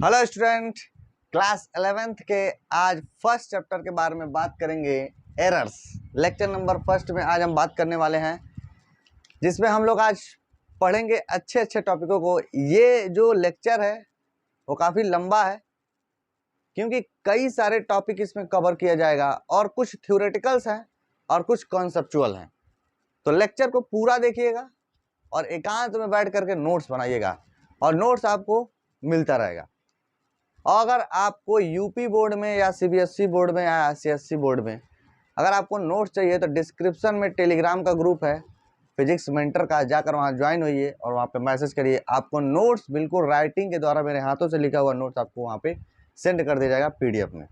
Hello student, class 11th के आज first chapter के बारे में बात करेंगे। एरर्स लेक्चर नंबर फर्स्ट में आज हम बात करने वाले हैं, जिसमें हम लोग आज पढ़ेंगे अच्छे अच्छे टॉपिकों को। ये जो लेक्चर है वो काफ़ी लंबा है, क्योंकि कई सारे टॉपिक इसमें कवर किया जाएगा और कुछ थ्योरेटिकल्स हैं और कुछ कॉन्सेप्चुअल हैं। तो लेक्चर को पूरा देखिएगा और एकांत में बैठ करके नोट्स बनाइएगा, और नोट्स आपको मिलता रहेगा। और अगर आपको यूपी बोर्ड में या सीबीएसई बोर्ड में या सीएससी बोर्ड में अगर आपको नोट्स चाहिए तो डिस्क्रिप्शन में टेलीग्राम का ग्रुप है फिजिक्स मेंटर का, जाकर वहाँ ज्वाइन होइए और वहाँ पे मैसेज करिए। आपको नोट्स बिल्कुल राइटिंग के द्वारा मेरे हाथों से लिखा हुआ नोट्स आपको वहाँ पे सेंड कर दिया जाएगा पीडीएफ में।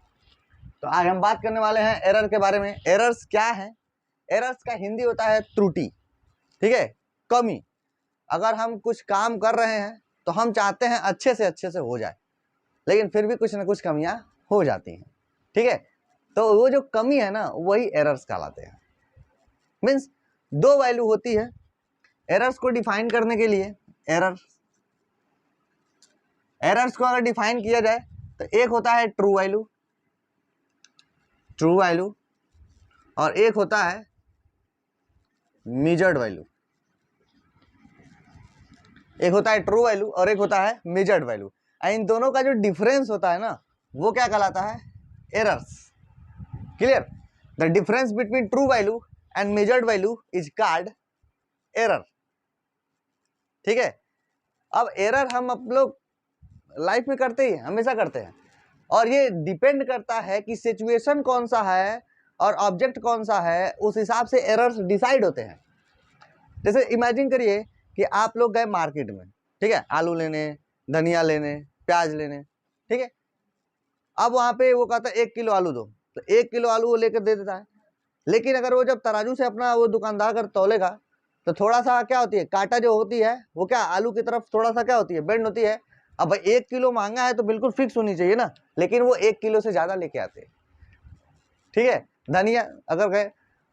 तो आज हम बात करने वाले हैं एरर के बारे में। एरर्स क्या है? एरर्स का हिंदी होता है त्रुटि, ठीक है, कमी। अगर हम कुछ काम कर रहे हैं तो हम चाहते हैं अच्छे से हो जाए, लेकिन फिर भी कुछ ना कुछ कमियां हो जाती हैं, ठीक है। तो वो जो कमी है ना, वही एरर्स कहलाते हैं। मीन्स दो वैल्यू होती है एरर्स को डिफाइन करने के लिए। एरर्स को अगर डिफाइन किया जाए तो एक होता है ट्रू वैल्यू और एक होता है मेजर्ड वैल्यू। एक होता है ट्रू वैल्यू और एक होता है मेजर्ड वैल्यू। इन दोनों का जो डिफरेंस होता है ना, वो क्या कहलाता है? Errors. Clear? The difference between true value and measured value is called error, ठीक है। अब एरर हम आप लोग लाइफ में करते ही हमेशा करते हैं, और ये डिपेंड करता है कि सिचुएशन कौन सा है और ऑब्जेक्ट कौन सा है, उस हिसाब से एरर्स डिसाइड होते हैं। जैसे इमेजिन करिए कि आप लोग गए मार्केट में, ठीक है, आलू लेने, धनिया लेने, प्याज लेने, ठीक है। अब वहाँ पे वो कहता है 1 किलो आलू दो, तो 1 किलो आलू वो लेकर दे देता है। लेकिन अगर वो जब तराजू से अपना वो दुकानदार कर तौलेगा तो थोड़ा सा क्या होती है, कांटा जो होती है वो क्या आलू की तरफ थोड़ा सा क्या होती है, बेंड होती है। अब भाई 1 किलो महंगा है तो बिल्कुल फिक्स होनी चाहिए ना, लेकिन वो 1 किलो से ज़्यादा लेके आते हैं, ठीक है। धनिया अगर गए,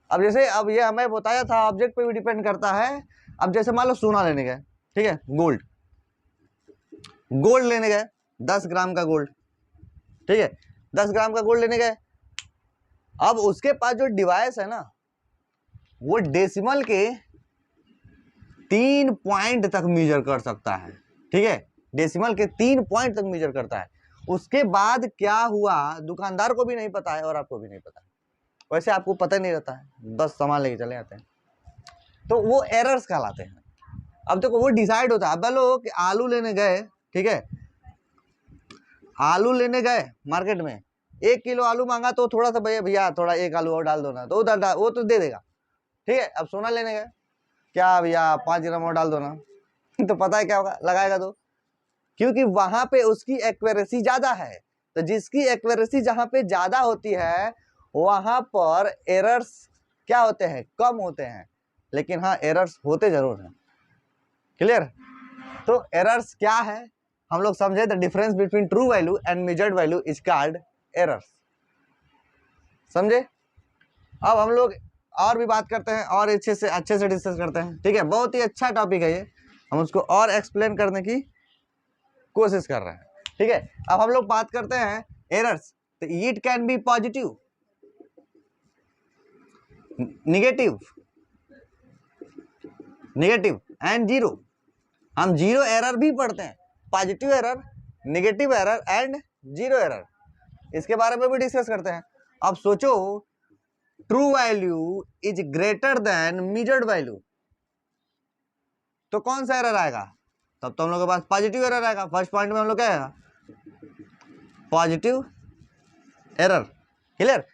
अब जैसे अब ये हमें बताया था ऑब्जेक्ट पे भी डिपेंड करता है। अब जैसे मान लो सोना लेने गए, ठीक है, गोल्ड लेने गए, 10 ग्राम का गोल्ड, ठीक है, 10 ग्राम का गोल्ड लेने गए। अब उसके पास जो डिवाइस है ना, वो डेसिमल के 3 पॉइंट तक मेजर कर सकता है, ठीक है, डेसिमल के 3 पॉइंट तक मेजर करता है। उसके बाद क्या हुआ दुकानदार को भी नहीं पता है और आपको भी नहीं पता है। वैसे आपको पता नहीं रहता है, बस सामान लेके चले जाते हैं। तो वो एरर्स कहलाते हैं। अब देखो वो डिसाइड होता है। अब बोलो कि आलू लेने गए, ठीक है, आलू लेने गए मार्केट में, 1 किलो आलू मांगा तो थोड़ा सा भैया थोड़ा 1 आलू और डाल दो ना, तो वो तो दे देगा, ठीक है। अब सोना लेने गए, क्या भैया 5 ग्राम और डाल दो ना तो पता है क्या होगा, लगाएगा तो, क्योंकि वहां पे उसकी एक्यूरेसी ज्यादा है। तो जिसकी एक्यूरेसी जहां पे ज्यादा होती है वहां पर एरर्स क्या होते हैं, कम होते हैं। लेकिन हाँ, एरर्स होते जरूर हैं। क्लियर? तो एरर्स क्या है हम लोग समझे। The difference between true value and measured value is called errors. समझे? अब हम लोग और भी बात करते हैं और अच्छे से डिस्कस करते हैं, ठीक है। बहुत ही अच्छा टॉपिक है ये, हम उसको और एक्सप्लेन करने की कोशिश कर रहे हैं, ठीक है। अब हम लोग बात करते हैं एरर्स। तो it can be positive, negative and zero. हम जीरो एरर भी पढ़ते हैं, positive error, negative error and zero error. इसके बारे में भी डिस्कस करते हैं। अब सोचो true value is greater than measured value, तो कौन सा एरर आएगा? तब तो हम लोग के पास पॉजिटिव एरर आएगा। फर्स्ट पॉइंट में हम लोग क्या आएगा, positive error. Clear?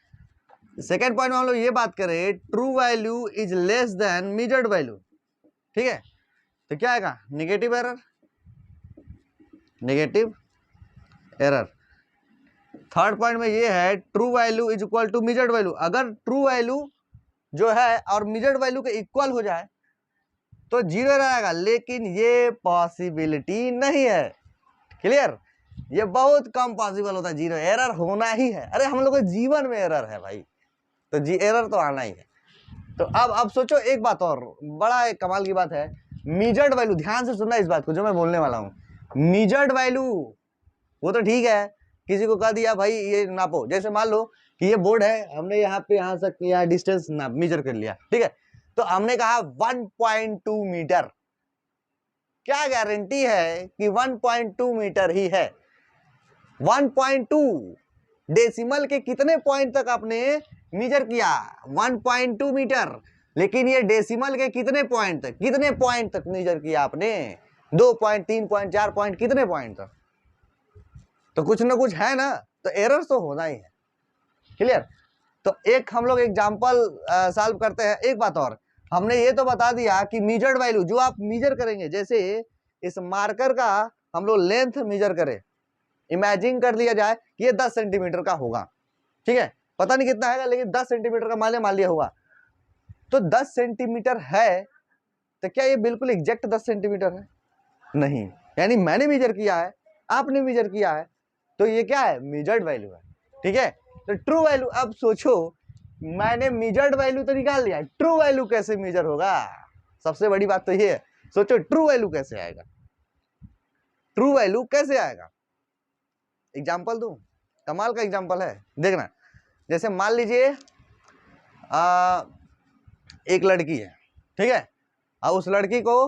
Second point में हम लोग ये बात करें true value is less than measured value, ठीक है, तो क्या आएगा, नेगेटिव एरर। थर्ड पॉइंट में ये है true value is equal to measured value. अगर ट्रू वैल्यू जो है और मेजर्ड वैल्यू के इक्वल हो जाए तो जीरो एरर आएगा, लेकिन ये पॉसिबिलिटी नहीं है। क्लियर? ये बहुत कम पॉसिबल होता है, जीरो एरर होना ही है। अरे हम लोग के जीवन में एरर है भाई, तो एरर तो आना ही है। तो अब सोचो एक बात और, बड़ा एक कमाल की बात है, मेजर्ड वैल्यू। ध्यान से सुनना इस बात को जो मैं बोलने वाला हूं। मेजर्ड वैल्यू वो तो ठीक है, किसी को कह दिया भाई ये नापो, जैसे मान लो कि ये बोर्ड है, हमने यहाँ पे यहाँ तक यहाँ डिस्टेंस नाप मेजर कर लिया, ठीक है, तो हमने कहा 1.2 मीटर, क्या गारंटी है कि 1.2 मीटर ही है? 1.2 डेसिमल के कितने पॉइंट तक आपने मेजर किया? 1.2 मीटर, लेकिन ये डेसिमल के कितने पॉइंट तक मेजर किया आपने? 2 पॉइंट, 3 पॉइंट, 4 पॉइंट, कितने पॉइंट तक? तो कुछ ना कुछ है ना, तो एरर तो होना ही है। क्लियर? तो एक हम लोग एग्जांपल सॉल्व करते हैं। एक बात और, हमने ये तो बता दिया कि मेजर्ड वैल्यू जो आप मेजर करेंगे, जैसे इस मार्कर का हम लोग लेंथ मेजर करें, इमेजिन कर लिया जाए कि ये 10 सेंटीमीटर का होगा, ठीक है, पता नहीं कितना है लेकिन 10 सेंटीमीटर का मान लिया हुआ, तो 10 सेंटीमीटर है, तो क्या ये बिल्कुल एग्जैक्ट 10 सेंटीमीटर है? नहीं, यानी मैंने मेजर किया है, आपने मेजर किया है, तो ये क्या है? मेजर्ड वैल्यू है, ठीक है। तो ट्रू वैल्यू, अब सोचो मैंने मेजर्ड वैल्यू तो निकाल लिया, ट्रू वैल्यू कैसे मेजर होगा? सबसे बड़ी बात तो ये है, सोचो ट्रू वैल्यू कैसे आएगा? ट्रू वैल्यू कैसे आएगा? एग्जाम्पल दूं, कमाल का एग्जाम्पल है, देखना। जैसे मान लीजिए एक लड़की है, ठीक है, और उस लड़की को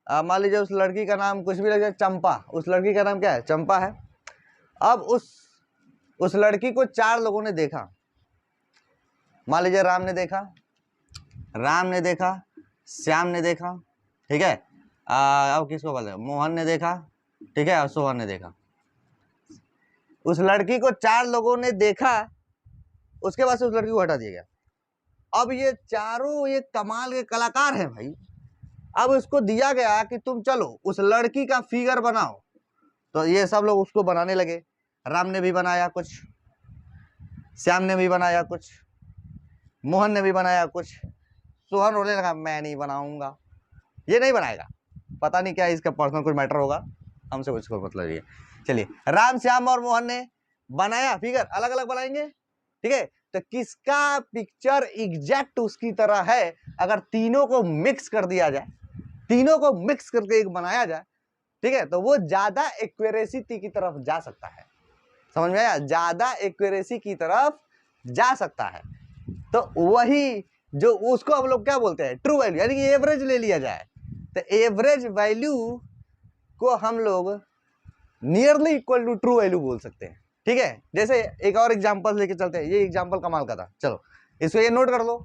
मान लीजिए उस लड़की का नाम कुछ भी लग जाए, चंपा, उस लड़की का नाम क्या है? चंपा है। अब उस लड़की को 4 लोगों ने देखा, मान लीजिए राम ने देखा, श्याम ने देखा, ठीक है, अब किसको बोले, मोहन ने देखा, ठीक है, और सोहन ने देखा। उस लड़की को 4 लोगों ने देखा, उसके बाद से उस लड़की को हटा दिया गया। अब ये चारों ये कमाल के कलाकार हैं भाई, अब उसको दिया गया कि तुम चलो उस लड़की का फिगर बनाओ, तो ये सब लोग उसको बनाने लगे। राम ने भी बनाया कुछ, श्याम ने भी बनाया कुछ, मोहन ने भी बनाया कुछ, सोहन बोलने लगा मैं नहीं बनाऊंगा, ये नहीं बनाएगा, पता नहीं क्या इसका पर्सनल कुछ मैटर होगा, हमसे कुछ मतलब नहीं है। चलिए, राम, श्याम और मोहन ने बनाया फिगर, अलग अलग बनाएंगे, ठीक है, तो किसका पिक्चर एग्जैक्ट उसकी तरह है? अगर तीनों को मिक्स कर दिया जाए, तीनों को मिक्स करके एक बनाया जाए, ठीक है, तो वो ज्यादा एक्यूरेसी की तरफ जा सकता है। समझ में आया? ज्यादा एक्यूरेसी की तरफ जा सकता है। तो वही जो उसको हम लोग क्या बोलते हैं? ट्रू वैल्यू, यानी कि एवरेज ले लिया जाए, तो एवरेज वैल्यू को हम लोग nearly equal to true value बोल सकते हैं, ठीक है। जैसे एक और एग्जांपल लेके चलते हैं, ये एग्जांपल कमाल का था, चलो इसको ये नोट कर लो,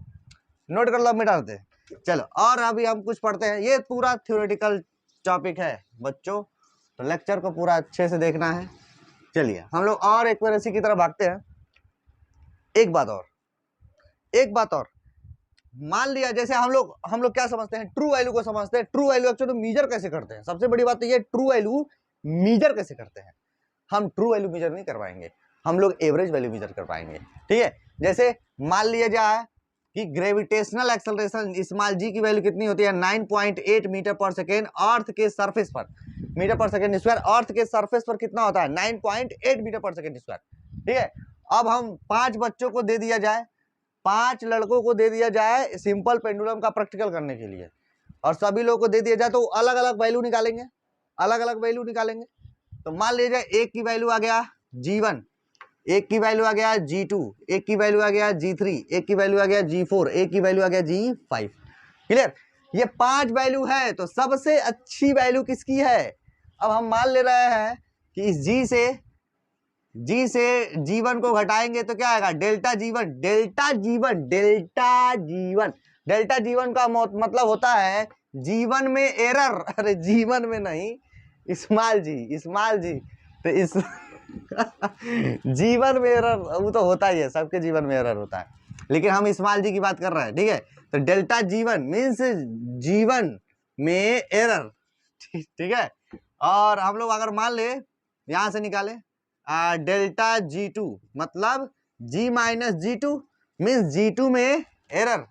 अब मिटा देते हैं। चलो, और अभी हम कुछ पढ़ते हैं, ये पूरा थ्योरेटिकल टॉपिक है बच्चों, तो लेक्चर को पूरा अच्छे से देखना है। चलिए हम लोग और एक्यूरेसी की तरफ भागते हैं। एक बात और, मान लिया जैसे हम लोग क्या समझते हैं? ट्रू वैल्यू को समझते हैं। ट्रू वैल्यू एक्चुअली मेजर कैसे करते हैं? सबसे बड़ी बात तो ये, ट्रू वैल्यू मेजर कैसे करते हैं? हम ट्रू वैल्यू मेजर नहीं कर पाएंगे, हम लोग एवरेज वैल्यू मेजर कर पाएंगे, ठीक है। जैसे मान लिया जाए कि ग्रेविटेशनल एक्सेलरेशन स्मॉल जी की वैल्यू कितनी होती है? 9.8 मीटर पर सेकेंड अर्थ के सरफेस पर, मीटर पर सेकेंड स्क्वायर, अर्थ के सरफेस पर कितना होता है? 9.8 मीटर पर सेकेंड स्क्वायर, ठीक है। अब हम 5 बच्चों को दे दिया जाए, 5 लड़कों को दे दिया जाए सिंपल पेंडुलम का प्रैक्टिकल करने के लिए, और सभी लोगों को दे दिया जाए, तो अलग अलग वैल्यू निकालेंगे, तो मान लीजिए एक की वैल्यू आ गया G1, एक की वैल्यू आ गया G2, एक की वैल्यू आ गया G3, एक की वैल्यू आ गया G4, एक की वैल्यू आ गया G5। क्लियर? ये 5 वैल्यू है, तो सबसे अच्छी वैल्यू किसकी है? अब हम मान ले रहे हैं कि इस G से G1 को घटाएंगे तो क्या आएगा? डेल्टा G1 का मतलब होता है G1 में एरर, अरे G1 में नहीं, स्मॉल जी, तो इस जीवन में एरर वो तो होता ही है, सबके जीवन में एरर होता है, लेकिन हम स्मॉल जी की बात कर रहे हैं, ठीक है। तो डेल्टा G1 मीन्स जीवन में एरर, ठीक है। और हम लोग अगर मान ले यहां से निकाले डेल्टा G2 मतलब G minus G2 means G2 में एरर,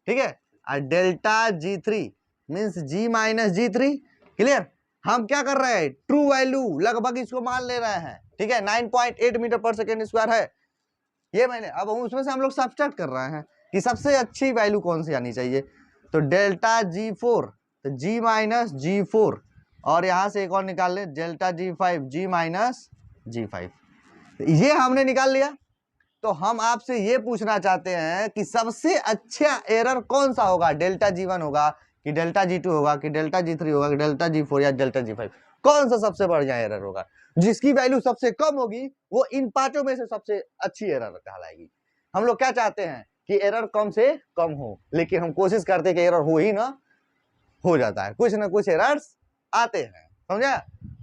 ठीक है, और delta G3 means G minus G3। Clear? हम क्या कर रहे हैं? ट्रू वैल्यू लगभग इसको मान ले रहे हैं, ठीक है। 9.8 मीटर पर सेकेंड स्क्वायर है ये मैंने, अब उसमें से हम लोग सब्सट्रैक्ट कर रहे हैं कि सबसे अच्छी वैल्यू कौन सी आनी चाहिए, तो डेल्टा G4 तो G माइनस G4, और यहाँ से एक और निकाल ले delta G5 G minus G5, ये हमने निकाल लिया। तो हम आपसे ये पूछना चाहते हैं कि सबसे अच्छा एरर कौन सा होगा, डेल्टा G1 होगा कि डेल्टा G2 होगा कि डेल्टा G3 होगा कि डेल्टा G4 या डेल्टा G5, कौन सा सबसे बढ़िया एरर होगा? जिसकी वैल्यू सबसे कम होगी वो इन पांचों में से सबसे अच्छी एरर कहलाएगी। हम लोग क्या चाहते हैं कि एरर कम से कम हो, लेकिन हम कोशिश करते हैं कि एरर हो ही ना, हो जाता है, कुछ ना कुछ एरर्स आते हैं, समझा?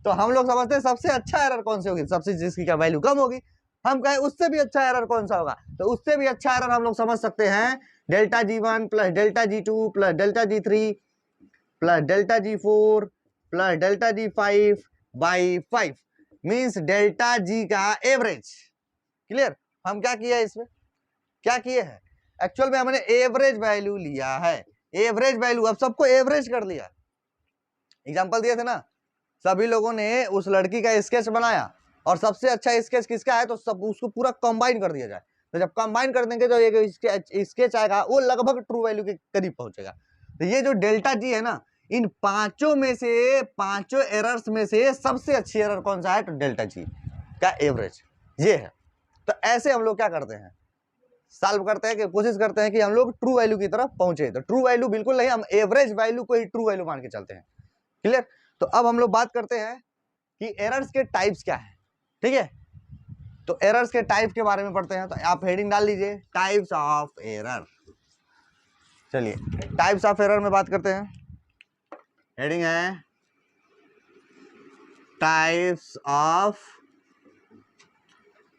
तो हम लोग समझते हैं सबसे अच्छा एरर कौन सी होगी, सबसे जिसकी का वैल्यू कम होगी। हम कहें उससे भी अच्छा एरर कौन सा होगा, तो उससे भी अच्छा एरर हम लोग समझ सकते हैं delta G1 plus delta G2 plus delta G3 plus delta G4 plus delta G5 by 5 means delta G का एवरेज। क्लियर? हम क्या किया है इसमें, क्या किए हैं, एक्चुअल में हमने एवरेज वैल्यू लिया है, एवरेज वैल्यू, अब सबको एवरेज कर लिया। एग्जांपल दिए थे ना, सभी लोगों ने उस लड़की का स्केच बनाया और सबसे अच्छा स्केच किसका है, तो सब उसको पूरा कंबाइन कर दिया जाए। तो जब कंबाइन कर देंगे तो एक स्केच आएगा वो लगभग ट्रू वैल्यू के करीब पहुंचेगा। तो ये जो डेल्टा G है ना, इन पांचों में से, पांचों एरर्स में से सबसे अच्छी एरर कौन सा है, तो डेल्टा G का एवरेज ये है। तो ऐसे हम लोग क्या करते हैं, सॉल्व करते हैं कि कोशिश करते हैं कि हम लोग ट्रू वैल्यू की तरफ पहुंचे। तो ट्रू वैल्यू बिल्कुल नहीं, हम एवरेज वैल्यू को ही ट्रू वैल्यू मान के चलते हैं। क्लियर? तो अब हम लोग बात करते हैं कि एरर्स के टाइप्स क्या है। ठीक है, तो एरर्स के टाइप के बारे में पढ़ते हैं। तो आप हेडिंग डाल लीजिए टाइप्स ऑफ एरर। चलिए टाइप्स ऑफ एरर में बात करते हैं। हेडिंग है types of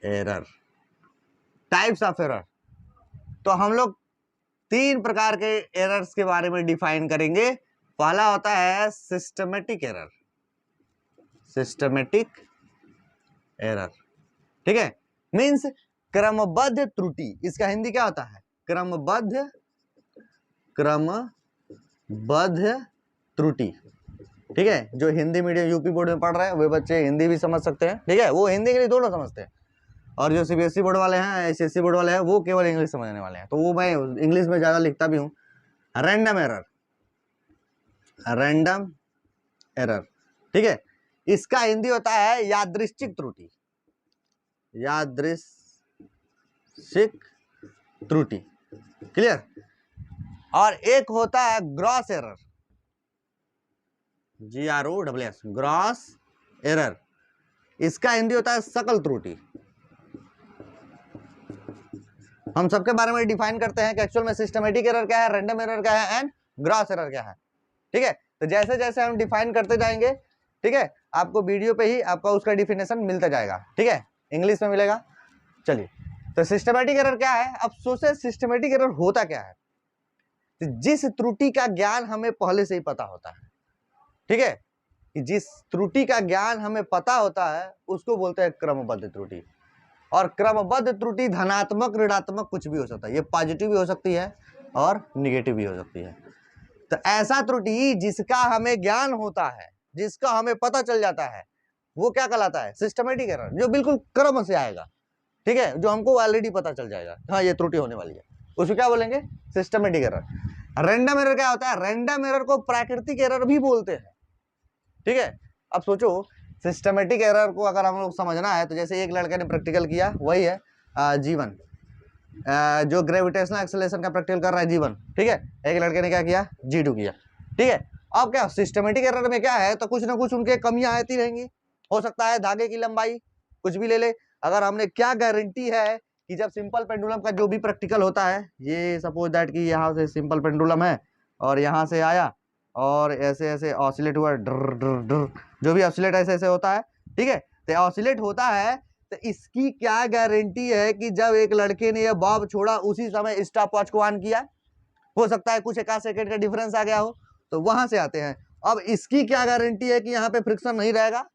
error. Types of error, तो हम लोग तीन प्रकार के एरर्स के बारे में डिफाइन करेंगे। पहला होता है सिस्टमेटिक एरर, सिस्टमेटिक एरर, ठीक है, मींस क्रमबद्ध त्रुटि। इसका हिंदी क्या होता है, क्रमबद्ध, क्रमबद्ध त्रुटि। ठीक है, जो हिंदी मीडियम यूपी बोर्ड में पढ़ रहे हैं वे बच्चे हिंदी भी समझ सकते हैं। ठीक है, वो हिंदी इंग्लिश दोनों समझते हैं, और जो सीबीएसई बोर्ड वाले हैं, एसएससी बोर्ड वाले हैं, वो केवल इंग्लिश समझने वाले हैं। तो वो मैं इंग्लिश में ज्यादा लिखता भी हूँ। रैंडम एरर, रैंडम एरर, ठीक है, इसका हिंदी होता है यादृच्छिक त्रुटि, यादृच्छिक त्रुटि। क्लियर? और एक होता है gross error, GROSS, gross error. इसका हिंदी होता है सकल त्रुटि। हम सबके बारे में डिफाइन करते हैं कि एक्चुअल में सिस्टमेटिक एरर क्या है, रैंडम एरर क्या है एंड ग्रॉस एरर क्या है। ठीक है, तो जैसे जैसे हम डिफाइन करते जाएंगे, ठीक है, आपको वीडियो पे ही आपका उसका डिफिनेशन मिलता जाएगा। ठीक है, इंग्लिश में मिलेगा। चलिए, तो सिस्टमेटिक एरर क्या है। अब सोचे सिस्टमेटिक एरर होता क्या है, तो जिस त्रुटि का ज्ञान हमें पहले से ही पता होता है, ठीक है, कि जिस त्रुटि का ज्ञान हमें पता होता है उसको बोलते हैं क्रमबद्ध त्रुटि। और क्रमबद्ध त्रुटि धनात्मक ऋणात्मक कुछ भी हो सकता है, ये पॉजिटिव भी हो सकती है और निगेटिव भी हो सकती है। तो ऐसा त्रुटि जिसका हमें ज्ञान होता है, जिसका हमें पता चल जाता है, वो क्या कहलाता है, सिस्टमेटिक एरर, जो बिल्कुल क्रम से आएगा। ठीक है, जो हमको ऑलरेडी पता चल जाएगा, हाँ ये त्रुटि होने वाली है, उसको क्या बोलेंगे, सिस्टमेटिक एरर। रैंडम एरर क्या होता है, रैंडम एरर को प्राकृतिक एरर भी बोलते हैं। ठीक है, अब सोचो सिस्टमेटिक एरर को अगर हम लोग समझना है, तो जैसे एक लड़के ने प्रैक्टिकल किया, वही है G1, जो ग्रेविटेशनल एक्सेलरेशन का प्रैक्टिकल कर रहा है G1। ठीक है, एक लड़के ने क्या किया, G2 किया। ठीक है, अब क्या सिस्टमेटिक एरर में क्या है, तो कुछ ना कुछ उनके कमियां आती रहेंगी। हो सकता है धागे की लंबाई कुछ भी ले ले। अगर हमने क्या गारंटी है कि जब सिंपल पेंडुलम का जो भी प्रैक्टिकल होता है, ये सपोज दैट कि यहाँ से सिंपल पेंडुलम है और यहाँ से आया और ऐसे ऐसे ऑसिलेट हुआ, डर डर डर, जो भी ऑसिलेट ऐसे ऐसे होता है। ठीक है, तो ऑसिलेट होता है, तो इसकी क्या गारंटी है कि जब एक लड़के ने यह बॉब छोड़ा उसी समय स्टॉप वॉच को ऑन किया। हो सकता है कुछ एक सेकंड का डिफरेंस आ गया हो, तो वहां से आते हैं। अब इसकी क्या गारंटी है कि यहाँ पे फ्रिक्शन नहीं रहेगा,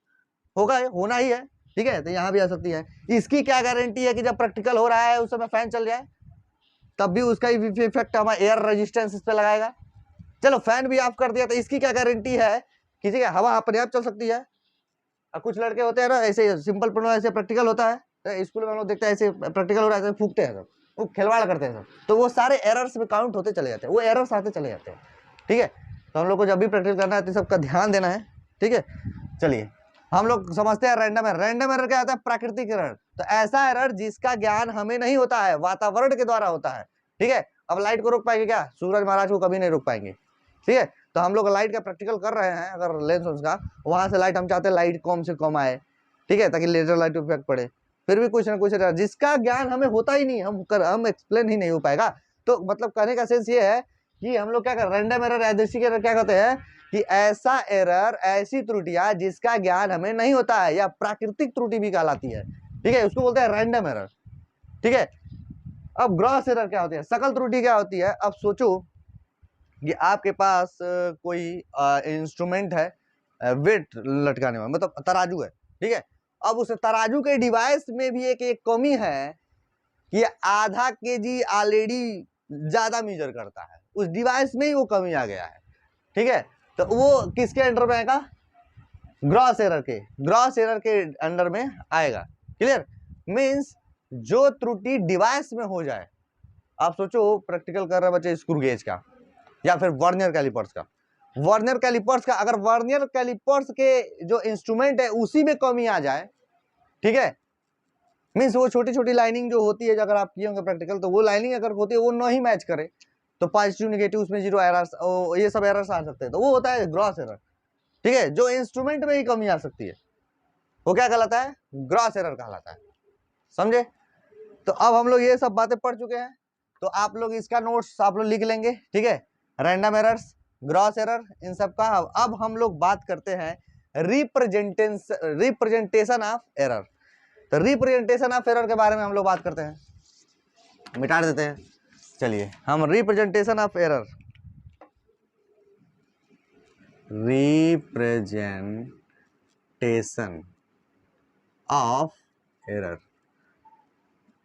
होगा, होना ही है। ठीक है, तो यहाँ भी आ सकती है। इसकी क्या गारंटी है कि जब प्रैक्टिकल हो रहा है उस समय फैन चल जाए, तब भी उसका इफेक्ट हमारा एयर रेजिस्टेंस इस पे लगाएगा। चलो फैन भी ऑफ कर दिया, तो इसकी क्या गारंटी है कि ठीक है हवा अपने आप चल सकती है। अब कुछ लड़के होते हैं ना, ऐसे सिंपल पढ़ो, ऐसे प्रैक्टिकल होता है, तो स्कूल में हम लोग देखते हैं ऐसे प्रैक्टिकल हो रहा है, ऐसे फूकते हैं सब, वो खिलवाड़ करते हैं सब, तो वो सारे एरर्स में काउंट होते चले जाते हैं, वो एरर्स आते चले जाते हैं। ठीक है, तो हम लोग को जब भी प्रैक्टिकल करना है तो सबका ध्यान देना है। ठीक है, चलिए हम लोग समझते हैं रैंडम एरर। रैंडम एरर क्या होता है? प्राकृतिक एरर। तो ऐसा एरर जिसका ज्ञान हमें नहीं होता है, वातावरण के द्वारा होता है। ठीक है, अब लाइट को रोक पाएंगे क्या? सूरज महाराज को कभी नहीं रोक पाएंगे। ठीक है, तो हम लोग लाइट का प्रैक्टिकल कर रहे हैं, अगर लेंस का वहां से लाइट हम चाहते हैं लाइट कम से कम आए, ठीक है, ताकि लेजर लाइट इफेक्ट पड़े, फिर भी कुछ ना कुछ जिसका ज्ञान हमें होता ही नहीं, हम एक्सप्लेन ही नहीं हो पाएगा। तो मतलब कहने का सेंस ये है कि हम लोग क्या कर, रैंडम एरर, यादृच्छिक एरर क्या कहते हैं कि ऐसा एरर, ऐसी त्रुटियां जिसका ज्ञान हमें नहीं होता है, या प्राकृतिक त्रुटि भी कहलाती है। ठीक है, उसको बोलते हैं रैंडम एरर। ठीक है, अब ग्रॉस एरर क्या होती है? सकल त्रुटि क्या होती है? अब सोचो कि आपके पास कोई इंस्ट्रूमेंट है, वेट लटकाने वाला, मतलब तराजू है। ठीक है, अब उस तराजू के डिवाइस में भी एक कमी है कि आधा केजी ऑलरेडी ज्यादा मेजर करता है, उस डिवाइस में ही वो कमी आ गया है। ठीक है, तो वो किसके अंडर में आएगा? ग्रॉस एरर के, ग्रॉस एरर के अंडर में आएगा। क्लियर? मींस जो त्रुटि डिवाइस में हो जाए। आप सोचो प्रैक्टिकल कर रहे बच्चे स्क्रू गेज का या फिर वर्नियर कैलिपर्स का, वर्नियर कैलिपर्स का, अगर वर्नियर कैलिपर्स के जो इंस्ट्रूमेंट है उसी में कमी आ जाए, ठीक है, मीन्स वो छोटी छोटी लाइनिंग जो होती है, अगर आप किए होंगे प्रैक्टिकल, तो वो लाइनिंग अगर होती है वो नहीं मैच करे, तो पॉजिटिव नेगेटिव उसमें जीरो एरर्स, ये सब एरर्स आ सकते हैं, तो वो होता है ग्रॉस एरर। ठीक है, जो इंस्ट्रूमेंट में ही कमी आ सकती है वो क्या कहलाता है? ग्रॉस एरर कहलाता है। समझे? तो अब हम लोग ये सब बातें पढ़ चुके हैं, तो आप लोग इसका नोट्स आप लोग लिख लेंगे। ठीक है, रैंडम एरर्स, ग्रॉस एरर, इन सब का। अब हम लोग बात करते हैं रिप्रेजेंटेशन ऑफ एरर। तो रिप्रेजेंटेशन ऑफ एरर के बारे में हम लोग बात करते हैं, मिटा देते हैं। चलिए, हम representation of error, representation of error,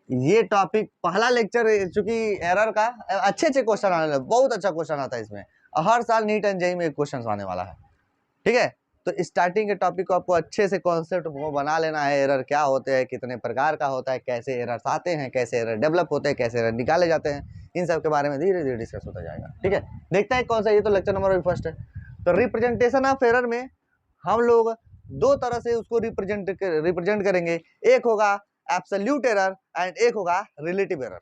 ये टॉपिक पहला लेक्चर, चूंकि एरर का अच्छे क्वेश्चन आने वाले, बहुत अच्छा क्वेश्चन आता है इसमें, हर साल नीट एंड जेईई में क्वेश्चन आने वाला है। ठीक है, तो स्टार्टिंग के टॉपिक को आपको अच्छे से कॉन्सेप्ट वो बना लेना है। एरर क्या होते हैं, कितने प्रकार का होता है, कैसे एरर्स आते हैं, कैसे एरर डेवलप होते हैं, कैसे एरर निकाले जाते हैं, इन सब के बारे में धीरे धीरे डिस्कस होता जाएगा। ठीक है, देखते हैं कौन सा, ये तो लेक्चर नंबर फर्स्ट है। तो रिप्रेजेंटेशन ऑफ एरर में हम लोग दो तरह से उसको रिप्रेजेंट करेंगे, एक होगा एब्सोल्यूट एरर एंड एक होगा रिलेटिव एरर।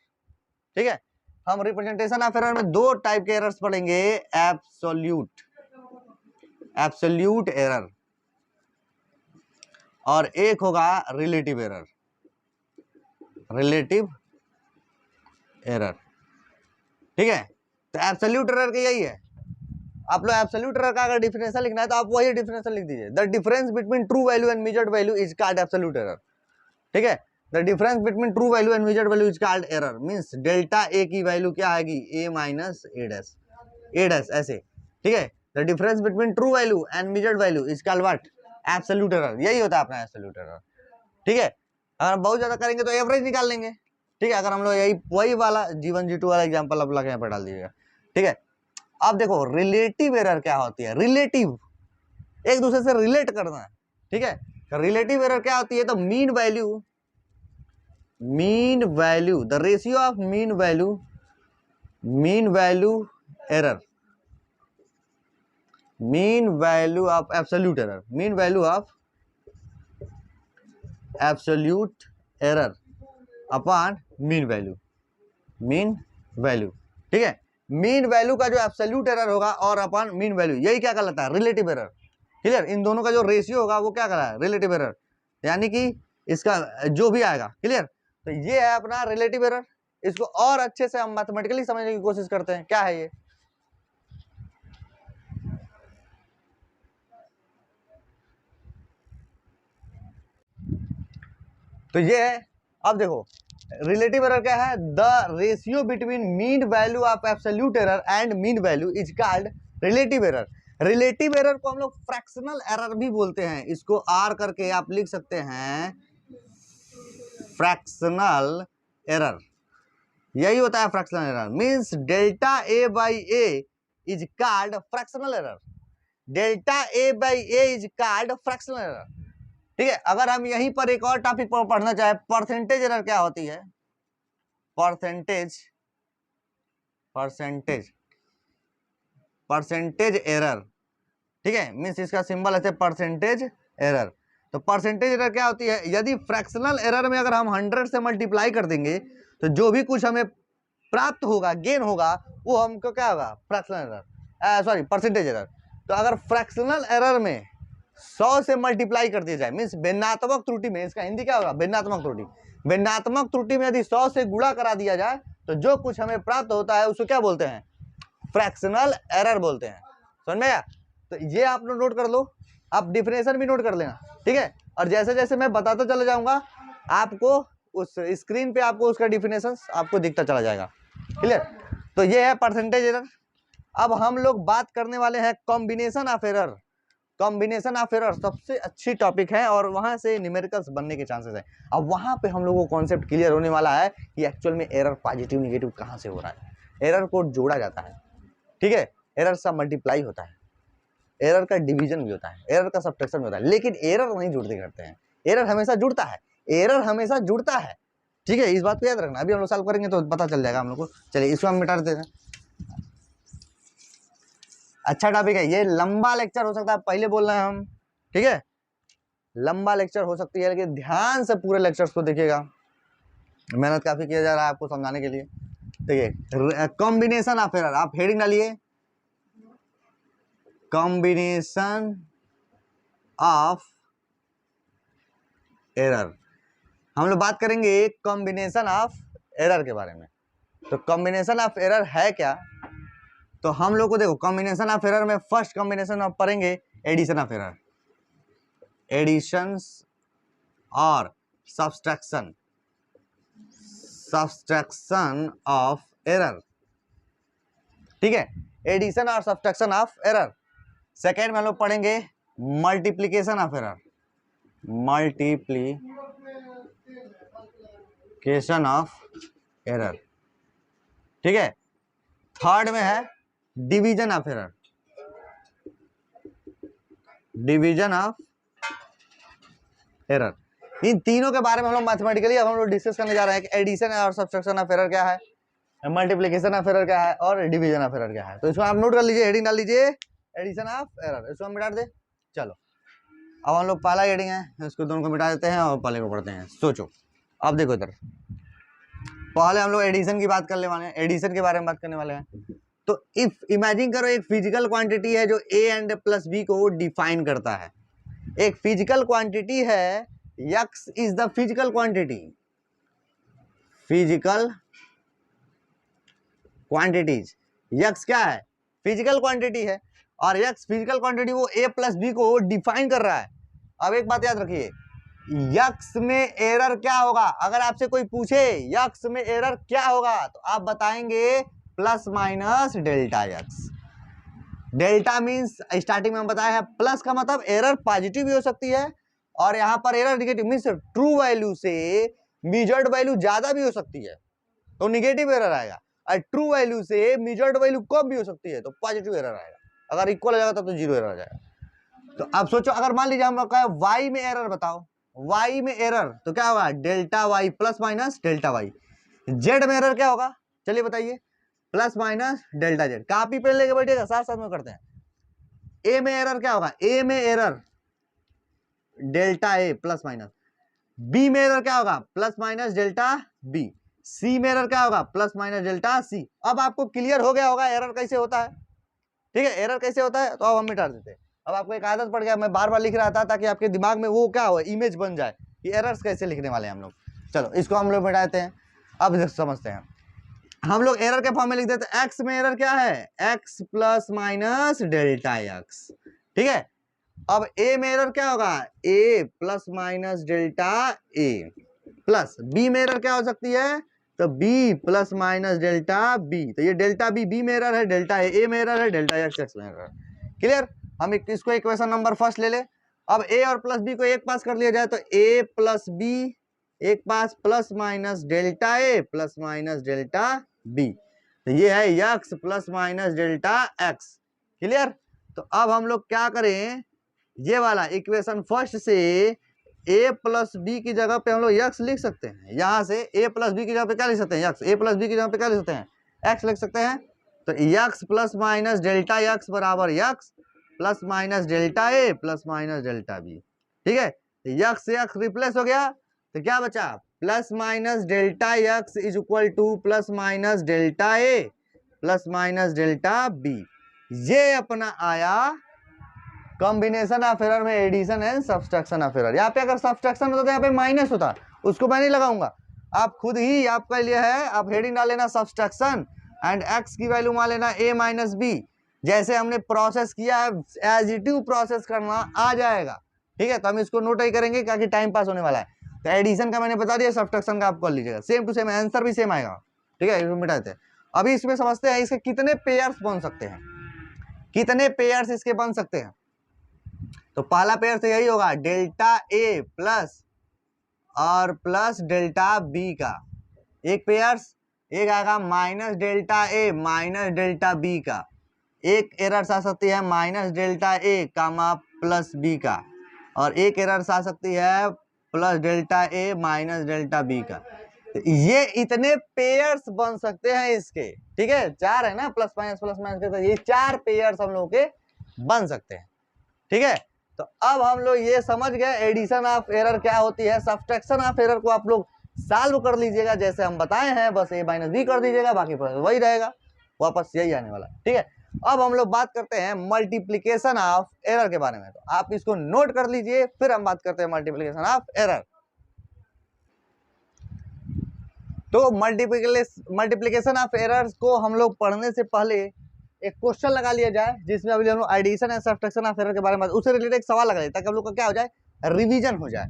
ठीक है, हम रिप्रेजेंटेशन ऑफ एरर में दो टाइप के एरर्स पढ़ेंगे, एब्सोल्यूट एरर और एक होगा रिलेटिव एरर, ठीक है। तो एब्सोल्यूट एरर का यही है, आप लोग एब्सोल्यूट एरर का अगर डिफरेंशियल लिखना है तो आप वही डिफरेंशियल लिख दीजिए, the difference between true value and measured value is called absolute error. ठीक है, the difference between true value and measured value is called error, means delta A की वैल्यू क्या आएगी? ए माइनस ए डैश, ऐसे। ठीक है, the difference between true value and measured value is called what? Absolute error. यही होता है अपना एब्सोल्यूट एरर। ठीक है, अगर बहुत ज्यादा करेंगे तो एवरेज निकाल लेंगे। ठीक है, अगर हम लोग यही वही वाला G1 G2 वाला एग्जांपल आप लगे यहाँ पर डाल दीजिएगा। ठीक है, अब देखो रिलेटिव एरर क्या होती है? रिलेटिव, एक दूसरे से रिलेट करना है। ठीक है, रिलेटिव एरर क्या होती है? तो mean value, the ratio of mean value error, mean value of absolute error, mean value of absolute error upon mean value. ठीक है, मीन वैल्यू का जो एब्सोल्यूट एरर होगा और अपॉन मीन वैल्यू, यही क्या कहलाता है? Relative error. क्लियर? इन दोनों का जो रेशियो होगा वो क्या कहलाता है? रिलेटिव एरर, यानी कि इसका जो भी आएगा। क्लियर? तो ये है अपना रिलेटिव एरर। इसको और अच्छे से हम मैथमेटिकली समझने की कोशिश करते हैं, क्या है ये। तो ये है, अब देखो रिलेटिव एरर क्या है? The ratio between mean value of absolute error and mean value is called relative error. Relative error को हम लोग फ्रैक्शनल एरर भी बोलते हैं, इसको आर करके आप लिख सकते हैं, फ्रैक्शनल एरर। यही होता है fractional error, means delta A by A is called fractional error, delta A by A is called fractional error. ठीक है, अगर हम यहीं पर एक और टॉपिक पर पढ़ना चाहे, परसेंटेज एरर क्या होती है? Percentage error. ठीक है, मींस इसका सिंबल है परसेंटेज एरर। तो परसेंटेज एरर क्या होती है, यदि फ्रैक्शनल एरर में अगर हम 100 से मल्टीप्लाई कर देंगे तो जो भी कुछ हमें प्राप्त होगा, गेन होगा, वो हमको क्या होगा, fractional error, sorry percentage error. तो अगर फ्रैक्शनल एरर में 100 से मल्टीप्लाई कर दिया जाए, मीन्स भिन्नात्मक त्रुटि में, इसका हिंदी क्या होगा, भिन्नात्मक त्रुटि। भिन्नात्मक त्रुटि में यदि 100 से गुणा करा दिया जाए तो जो कुछ हमें प्राप्त होता है उसको क्या बोलते हैं, फ्रैक्शनल एरर बोलते हैं। समझ में आया? तो ये आप लोग नोट कर लो, आप डिफिनेशन भी नोट कर लेना, ठीक है। और जैसे जैसे मैं बताता चला जाऊंगा आपको उस स्क्रीन पे आपको उसका डिफिनेशन आपको दिखता चला जाएगा, क्लियर। तो ये है परसेंटेज एरर। अब हम लोग बात करने वाले हैं combination of error. Combination of error सबसे अच्छी टॉपिक है और वहां से न्यूमेरिकल्स बनने के चांसेस है। अब वहां पे हम लोगों को कॉन्सेप्ट क्लियर होने वाला है कि एक्चुअल में एरर पॉजिटिव निगेटिव कहां से हो रहा है। एरर को जोड़ा जाता है, ठीक है, एरर से मल्टीप्लाई होता है, एरर का डिवीजन भी होता है, एरर का सब्ट्रैक्शन भी होता है, लेकिन एरर नहीं जुड़ते करते हैं। एरर हमेशा जुड़ता है, एरर हमेशा जुड़ता है, ठीक है, इस बात को याद रखना। अभी हम लोग सॉल्व करेंगे तो पता चल जाएगा हम लोग को। चलिए इसको हम मिटा देते हैं। अच्छा टॉपिक है ये, लंबा लेक्चर हो सकता है, पहले बोल रहे हैं हम, ठीक है, लंबा लेक्चर हो सकती है, लेकिन ध्यान से पूरे लेक्चर्स को देखिएगा, मेहनत काफी किया जा रहा है आपको समझाने के लिए। देखिए कॉम्बिनेशन ऑफ एरर, आप हेडिंग डालिए कॉम्बिनेशन ऑफ एरर। हम लोग बात करेंगे कॉम्बिनेशन ऑफ एरर के बारे में। तो कॉम्बिनेशन ऑफ एरर है क्या, तो हम लोग को देखो कॉम्बिनेशन ऑफ एरर में फर्स्ट कॉम्बिनेशन ऑफ पढ़ेंगे एडिशन ऑफ एरर, एडिशंस और सब्सट्रैक्शन, सब्सट्रैक्शन ऑफ एरर, ठीक है, एडिशन और सब्सट्रैक्शन ऑफ एरर। सेकेंड में हम लोग पढ़ेंगे multiplication of error, multiplication of error, ठीक है। थर्ड में है division of error, division of error. इन तीनों के बारे में हम लोग मैथमेटिकली अब हम लोग डिस्कस करने जा रहे हैं कि एडिशन और सब्सट्रैक्शन ऑफ एरर क्या है, मल्टीप्लिकेशन ऑफ एरर क्या है और डिवीजन ऑफ एरर क्या है। तो इसको आप नोट कर लीजिए, हेडिंग डाल लीजिए एडिशन ऑफ एरर, इसको हम मिटा दे। चलो अब हम लोग पहला हेडिंग है, इसको दोनों को मिटा देते हैं और पहले को पढ़ते हैं। सोचो, अब देखो इधर, पहले हम लोग एडिशन की बात करने वाले हैं, एडिशन के बारे में बात करने वाले हैं। तो इफ इमेजिन करो एक फिजिकल क्वांटिटी है जो ए एंड प्लस बी को डिफाइन करता है। एक फिजिकल क्वांटिटी है, x is the physical quantity, physical quantities, x क्या है, फिजिकल क्वांटिटी है, और यक्स फिजिकल क्वांटिटी वो ए प्लस बी को डिफाइन कर रहा है। अब एक बात याद रखिए, यक्स में एरर क्या होगा, अगर आपसे कोई पूछे यक्स में एरर क्या होगा तो आप बताएंगे plus minus delta x. Delta means starting में हम बताया है, प्लस का मतलब एरर पॉजिटिव भी हो सकती है और यहाँ पर error negative means true value से मेजर्ड वैल्यू ज्यादा भी हो सकती है तो निगेटिव एरर आएगा, और ट्रू वैल्यू से मेजर्ड वैल्यू कम भी हो सकती है तो पॉजिटिव एरर आएगा। अगर इक्वल आ जाएगा तब तो जीरो एरर आ जाएगा। तो अब सोचो, अगर मान लीजिए हम लोग कहें वाई में एरर बताओ, वाई में एरर तो क्या होगा, delta Y plus minus delta Y. Z में एरर क्या होगा, चलिए बताइए, plus minus delta Z. Copy pen लेके बैठिएगा, साथ साथ में करते हैं। ए में एरर क्या होगा, ए में error delta A plus minus. B में एरर क्या होगा, प्लस माइनस डेल्टा बी। सी में एरर क्या होगा, प्लस माइनस डेल्टा सी। अब आपको क्लियर हो गया होगा एरर कैसे होता है, ठीक है, एरर कैसे होता है। तो अब हम मिटा देते हैं। अब आपको एक आदत पड़ गया, मैं बार बार लिख रहा था ताकि आपके दिमाग में वो क्या हो, इमेज बन जाए कि एरर्स कैसे लिखने वाले हैं हम लोग। चलो इसको हम लोग मिटा देते हैं। अब समझते हैं, हम लोग एरर के फॉर्म में लिख देते हैं, एक्स में एरर क्या है, X plus minus delta X, ठीक है। अब ए में एरर क्या होगा, A plus minus delta A, plus B में एरर क्या हो सकती है, तो B plus minus delta B. तो ये डेल्टा बी में एरर है, डेल्टा ए में एरर है, डेल्टा एक्स में एरर है। क्लियर। हम इसको इक्वेशन नंबर फर्स्ट ले ले। अब ए और प्लस बी को एक पास कर लिया जाए तो ए प्लस बी एक पास plus minus delta A plus minus delta B. तो ये है x plus minus delta x. Clear. तो अब हम लोग क्या करें, ये वाला इक्वेशन फर्स्ट से a प्लस बी की जगह पे हम लोग यक्स लिख सकते हैं। यहां से a प्लस बी की जगह पे क्या लिख सकते हैं, यक्स। a प्लस बी की जगह पे क्या लिख सकते हैं, x लिख सकते हैं। तो x plus minus delta x बराबर x plus minus delta A plus minus delta B. ठीक है। यक्स यक्स रिप्लेस हो गया तो क्या बचा, plus minus delta X is equal to plus minus delta A plus minus delta B. ये अपना आया कॉम्बिनेशन ऑफ एरर में addition and subtraction of error. यहाँ पे अगर सब्सट्रैक्शन होता तो यहाँ पे माइनस होता, उसको मैं नहीं लगाऊंगा, आप खुद ही आपका लिए है, आप हेडिंग डाल लेना सब्सट्रैक्शन एंड एक्स की वैल्यू मान लेना ए माइनस बी। जैसे हमने प्रोसेस किया है एजिटिव प्रोसेस करना आ जाएगा, ठीक है। तो हम इसको नोट ही करेंगे क्योंकि टाइम पास होने वाला है। तो एडिशन का मैंने बता दिया, सब्सट्रैक्शन का आप कर लीजिएगा, सेम टू सेम आंसर भी सेम आएगा, ठीक है। इसमें मिटा देते हैं। अभी इसमें समझते हैं इसके कितने पेयर्स बन सकते हैं, कितने पेयर्स इसके बन सकते हैं। तो पहला पेयर तो यही होगा डेल्टा ए प्लस और प्लस डेल्टा बी का एक पेयर्स, एक आएगा माइनस डेल्टा ए माइनस डेल्टा बी का, एक एरर आ सकती है माइनस डेल्टा ए कामा प्लस बी का, और एक एरर आ सकती है plus delta A minus delta B का। तो ये इतने पेयर्स बन सकते हैं इसके, ठीक है। चार है ना, प्लस माइनस के, तो ये चार पेयर्स हम लोग के बन सकते हैं, ठीक है। तो अब हम लोग ये समझ गए एडिशन ऑफ एरर क्या होती है। सब्सट्रैक्शन ऑफ एरर को आप लोग सॉल्व कर लीजिएगा जैसे हम बताए हैं, बस ए माइनस बी कर दीजिएगा, बाकी वही रहेगा, वापस यही आने वाला, ठीक है। अब हम लोग बात करते हैं मल्टीप्लिकेशन ऑफ एरर के बारे में। तो आप इसको नोट कर लीजिए, फिर हम बात करते हैं मल्टीप्लिकेशन ऑफ एरर। तो मल्टीप्लिकेशन ऑफ एरर्स को हम लोग पढ़ने से पहले एक क्वेश्चन लगा लिया जाए, जिसमें अभी हम लोग addition and subtraction of error के बारे में उससे रिलेटेड एक सवाल लगा लिया ताकि हम लोग का क्या हो जाए, रिवीजन हो जाए।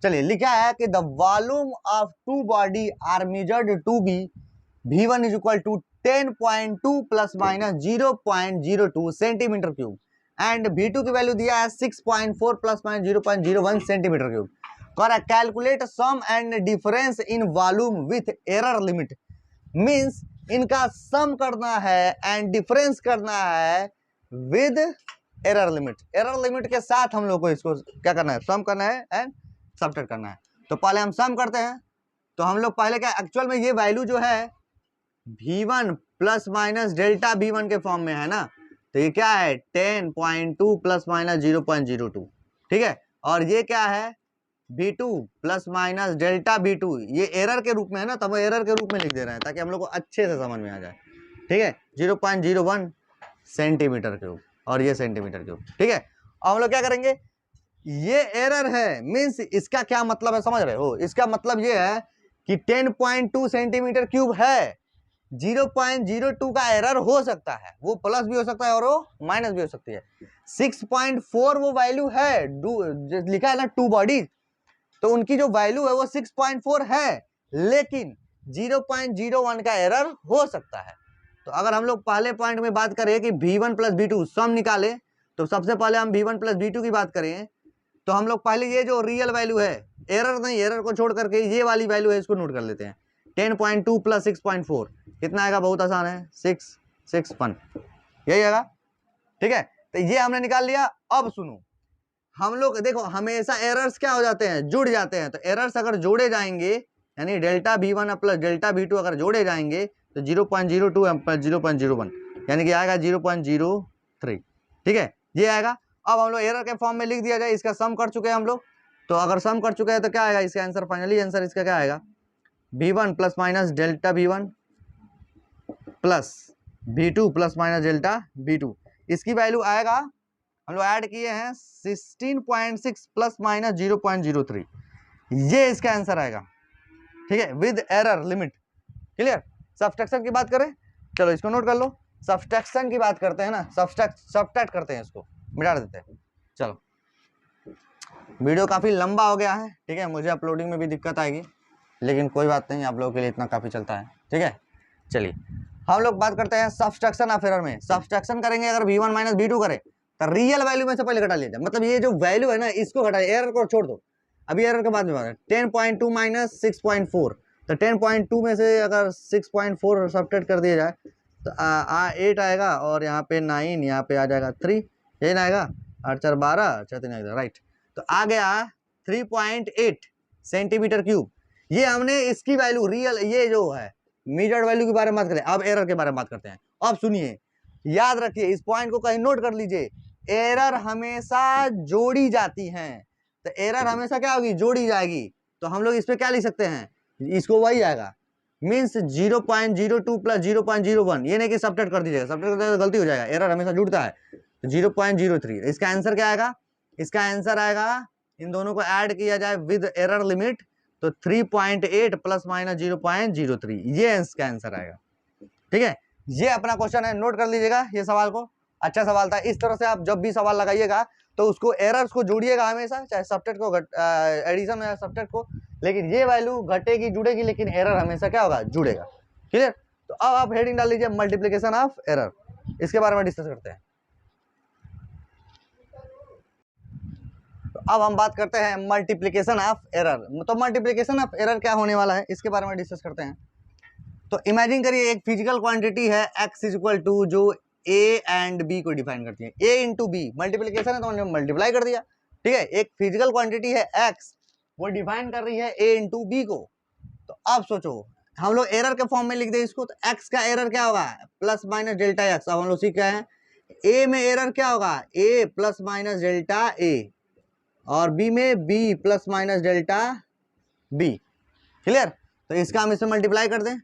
चलिए, लिखा है कि the volume of two body are measured to be V1 is equal to 10.2 plus minus 0.02 centimetre cube and V2 की वैल्यू दिया है 6.4 plus minus 0.01 centimetre cube. Calculate sum and difference in volume with error limit. Means इनका sum करना है and difference करना है with error limit. Error limit के साथ हम लोग को इसको क्या करना है, सम करना है एंड सब्ट्रैक्ट करना है। तो पहले हम सम करते हैं। तो हम लोग पहले क्या, एक्चुअल में ये वैल्यू जो है V1 plus minus delta V1 के फॉर्म में है ना, तो ये क्या है 10.2 प्लस माइनस 0.02, ठीक है। और ये क्या है V2 plus minus delta V2, ये एरर के रूप में है ना, तब एरर के रूप में लिख दे रहे हैं ताकि हम लोग को अच्छे से समझ में आ जाए, ठीक है। 0.01 सेंटीमीटर क्यूब और ये सेंटीमीटर क्यूब, ठीक है। अब हम लोग क्या करेंगे, ये एरर है, मीन्स इसका क्या मतलब है समझ रहे हो। इसका मतलब ये है कि 10.2 सेंटीमीटर क्यूब है, 0.02 का एरर हो सकता है, वो प्लस भी हो सकता है और वो माइनस भी हो सकती है। 6.4 वो वैल्यू है, लिखा है ना टू बॉडीज, तो उनकी जो वैल्यू है वो 6.4 है, लेकिन 0.01 का एरर हो सकता है। तो अगर हम लोग पहले पॉइंट में बात करें कि V1 प्लस V2 सम निकाले, तो सबसे पहले हम V1 प्लस V2 की बात करें, तो हम लोग पहले ये जो रियल वैल्यू है, एरर नहीं, एरर को छोड़ करके ये वाली वैल्यू है इसको नोट कर लेते हैं। 10.2 प्लस 6.4 कितना आएगा, बहुत आसान है, 661, यही आएगा, ठीक है। तो ये हमने निकाल लिया। अब सुनो, हम लोग देखो हमेशा एरर्स क्या हो जाते हैं, जुड़ जाते हैं। तो एरर्स अगर जोड़े जाएंगे, यानी delta V1 plus delta V2 अगर जोड़े जाएंगे तो 0.02 प्लस 0.01 यानी कि आएगा 0.03, ठीक है, ये आएगा। अब हम लोग एरर के फॉर्म में लिख दिया जाए, इसका सम कर चुके हैं हम लोग। तो अगर सम कर चुके हैं तो क्या आएगा इसका आंसर, फाइनली आंसर इसका क्या आएगा, V1 plus minus delta V1 plus V2 plus minus delta V2, इसकी वैल्यू आएगा, हम लोग ऐड किए हैं 16.6 प्लस माइनस 0.03, ये इसका आंसर आएगा, ठीक है, with error limit. Clear. Subtraction की बात करें, चलो इसको नोट कर लो। सब्सट्रैक्शन की बात करते हैं ना, सब्ट्रैक्ट करते हैं, इसको मिटा देते हैं। चलो, वीडियो काफ़ी लंबा हो गया है, ठीक है, मुझे अपलोडिंग में भी दिक्कत आएगी, लेकिन कोई बात नहीं, आप लोगों के लिए इतना काफ़ी चलता है, ठीक है। चलिए हम लोग बात करते हैं सब्सट्रैक्शन ऑफ एरर में। सब्सट्रैक्शन करेंगे अगर V1 माइनस V2 करें तो रियल वैल्यू में से पहले घटा लिया जाए, मतलब ये जो वैल्यू है ना इसको घटा, एरर को छोड़ दो, अभी एरर के बाद में बात है। 10.2 माइनस 6.4, तो 10.2 में से अगर 6.4 सब्ट्रैक्ट कर दिया जाए तो 8 आएगा, और यहाँ पे 9, यहाँ पे आ जाएगा 3, यही ना आएगा, 8 4 12, 6 3 राइट। तो आ गया 3.8 सेंटीमीटर क्यूब। ये हमने इसकी वैल्यू रियल, ये जो है मेजर्ड वैल्यू के बारे में बात करें, अब एरर के बारे में बात करते हैं। अब सुनिए, याद रखिए, इस पॉइंट को कहीं नोट कर लीजिए, एरर हमेशा जोड़ी जाती हैं, तो एरर हमेशा क्या होगी, जोड़ी जाएगी। तो हम लोग इस पे क्या लिख सकते हैं, इसको वही आएगा, मीन्स 0.02 प्लस 0.01, ये नहीं कि सब्ट्रैक्ट कर दीजिएगा, सब्ट्रैक्ट कर गलती हो जाएगा, एरर हमेशा जुड़ता है। तो 0.03, इसका आंसर क्या आएगा, इसका आंसर आएगा, इन दोनों को ऐड किया जाए विद एरर लिमिट तो 3.8 प्लस माइनस 0.03, ये इसका आंसर आएगा। ठीक है, ये अपना क्वेश्चन है, नोट कर लीजिएगा ये सवाल को, अच्छा सवाल था। इस तरह से आप जब भी सवाल लगाइएगा तो उसको एरर्स को जोड़िएगा हमेशा, चाहे सब्ट्रैक्ट को एडिशन या सब्ट्रैक्ट को, लेकिन ये वैल्यू घटेगी जुड़ेगी, लेकिन एरर हमेशा क्या होगा, जुड़ेगा। क्लियर। तो अब आप हेडिंग डाल लीजिए मल्टीप्लिकेशन ऑफ एरर, इसके बारे में डिस्कस करते हैं। तो अब हम बात करते हैं मल्टीप्लिकेशन ऑफ एरर। तो मल्टीप्लिकेशन ऑफ एरर क्या होने वाला है, इसके बारे में डिस्कस करते हैं। तो इमेजिन करिए एक फिजिकल क्वांटिटी है x इज इक्वल टू, जो a एंड b को डिफाइन करती है, a इंटू बी, मल्टीप्लीकेशन है तो हमने मल्टीप्लाई कर दिया। ठीक है, एक फिजिकल क्वांटिटी है x, वो डिफाइन कर रही है a इंटू बी को। तो अब सोचो हम लोग एरर के फॉर्म में लिख दे इसको, तो x का एरर क्या होगा, प्लस माइनस डेल्टा x। अब हम लोग सीख गए हैं a में एरर क्या होगा, a plus minus delta a, और b में b plus minus delta b। Clear. तो इसका हम इसमें मल्टीप्लाई कर दें,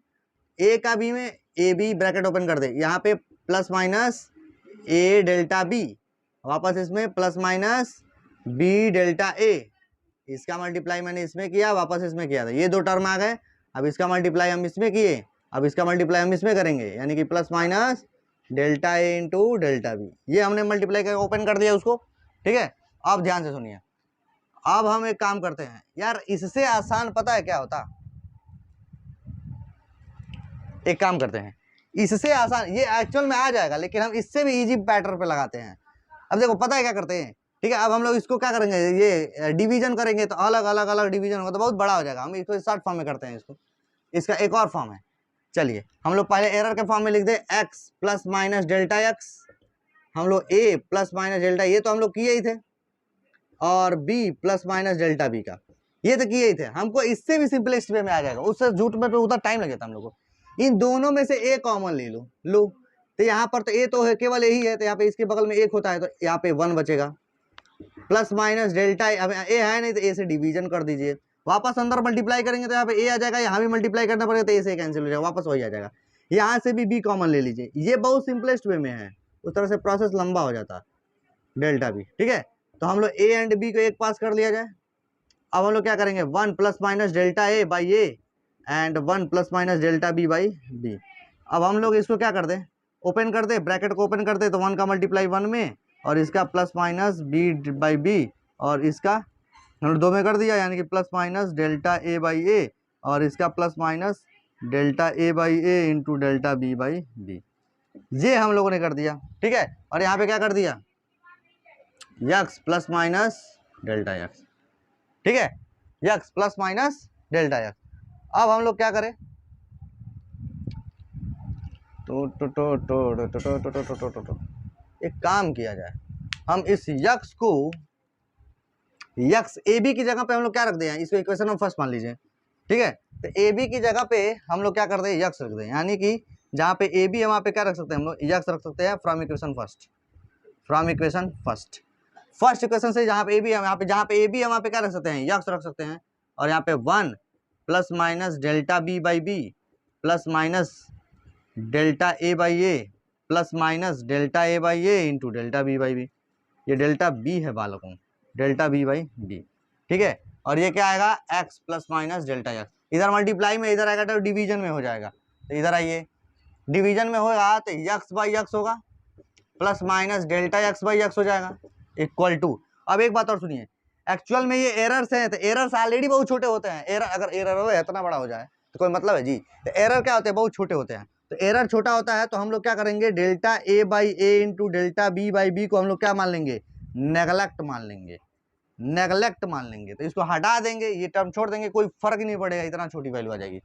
a का b में ए बी ब्रैकेट ओपन कर दे, यहाँ पे plus minus a delta b, वापस इसमें plus minus b delta a, इसका मल्टीप्लाई मैंने इसमें किया, वापस इसमें किया था, ये दो टर्म आ गए। अब इसका मल्टीप्लाई हम इसमें किए, अब इसका मल्टीप्लाई हम इसमें करेंगे, यानी कि plus minus delta a into delta b, ये हमने मल्टीप्लाई कर ओपन कर दिया उसको। ठीक है, अब ध्यान से सुनिए, अब हम एक काम करते हैं यार, इससे आसान पता है क्या होता, एक काम करते हैं, इससे आसान, ये एक्चुअल में आ जाएगा लेकिन हम इससे भी इजी पैटर्न पे लगाते हैं। अब देखो पता है क्या करते हैं, ठीक है, अब हम लोग इसको क्या करेंगे, ये डिवीजन करेंगे तो अलग अलग अलग डिवीजन होगा तो बहुत बड़ा हो जाएगा, हम इसको शॉर्ट फॉर्म में करते हैं इसको, इसका एक और फॉर्म है। चलिए हम लोग पहले एरर के फॉर्म में लिख दे x plus minus delta x, हम लोग a प्लस माइनस डेल्टा, ये तो हम लोग किए ही थे, और b plus minus delta b का, ये तो किए ही थे। हमको इससे भी सिंपलेस्ट वे में आ जाएगा, उससे झूठ में तो उतना टाइम लग जाता हम लोग को। इन दोनों में से a कॉमन ले लो, तो यहाँ पर तो a तो है, केवल यही है, तो यहाँ पे इसके बगल में एक होता है, तो यहाँ पे 1 बचेगा, प्लस माइनस डेल्टा, अब a है नहीं तो a से डिवीजन कर दीजिए, वापस अंदर मल्टीप्लाई करेंगे तो यहाँ पे a आ जाएगा, यहाँ भी मल्टीप्लाई करना पड़ेगा तो a से कैंसिल हो जाएगा, वापस वही आ जाएगा। यहाँ से भी b कॉमन ले लीजिए, ये बहुत सिंपलेस्ट वे में है, उस तरह से प्रोसेस लंबा हो जाता डेल्टा b। ठीक है, तो हम लोग a एंड b को एक पास कर लिया जाए। अब हम लोग क्या करेंगे, 1 plus minus delta a by a and 1 plus minus delta b by b। अब हम लोग इसको क्या कर दें, ओपन कर दे, ब्रैकेट को ओपन कर दे, तो 1 का मल्टीप्लाई 1 में, और इसका plus minus b by b, और इसका हम लोग 2 में कर दिया, यानी कि plus minus delta a by a, और इसका plus minus delta a by a into delta b by b, ये हम लोगों ने कर दिया। ठीक है, और यहाँ पे क्या कर दिया, x plus minus delta x। ठीक है, x plus minus delta x। अब हम लोग क्या करें, एक काम किया जाए, हम इस यक्स को, यक्स ए बी की जगह पे हम लोग क्या रख दें, इसको इक्वेशन में फर्स्ट मान लीजिए। ठीक है, तो ए बी की जगह पे हम लोग क्या कर दें, यक्स रख दें, यानी कि जहाँ पे ए बी है वहाँ पे क्या रख सकते हैं हम लोग, यक्स रख सकते हैं, from equation first, from equation first, first equation से जहाँ पे ए बी है, यहाँ पे जहाँ पे ए बी है वहाँ पे क्या रख सकते हैं, यक्स रख सकते हैं, और यहाँ पे 1 plus minus delta B by B plus minus delta A by A plus minus delta A by A into delta B by B, ये डेल्टा बी है बालकों, डेल्टा बी बाई बी। ठीक है, और ये क्या आएगा, x plus minus delta x, इधर मल्टीप्लाई में इधर आएगा तो डिवीजन में हो जाएगा, तो इधर आइए, डिवीजन में होगा तो x बाई एक्स होगा, plus minus delta X by x हो जाएगा, इक्वल टू। अब एक बात और सुनिए, एक्चुअल में ये एरर्स हैं, तो एरर्स ऑलरेडी बहुत छोटे होते हैं, एरर अगर एरर हो इतना बड़ा हो जाए तो कोई मतलब है जी, तो एरर क्या होते हैं, बहुत छोटे होते हैं। तो एरर छोटा होता है तो हम लोग क्या करेंगे, delta A by A into delta B by B को हम लोग क्या मान लेंगे, नेगलेक्ट मान लेंगे, नेगलेक्ट मान लेंगे, तो इसको हटा देंगे, ये टर्म छोड़ देंगे, कोई फर्क नहीं पड़ेगा, इतना छोटी वैल्यू आ जाएगी।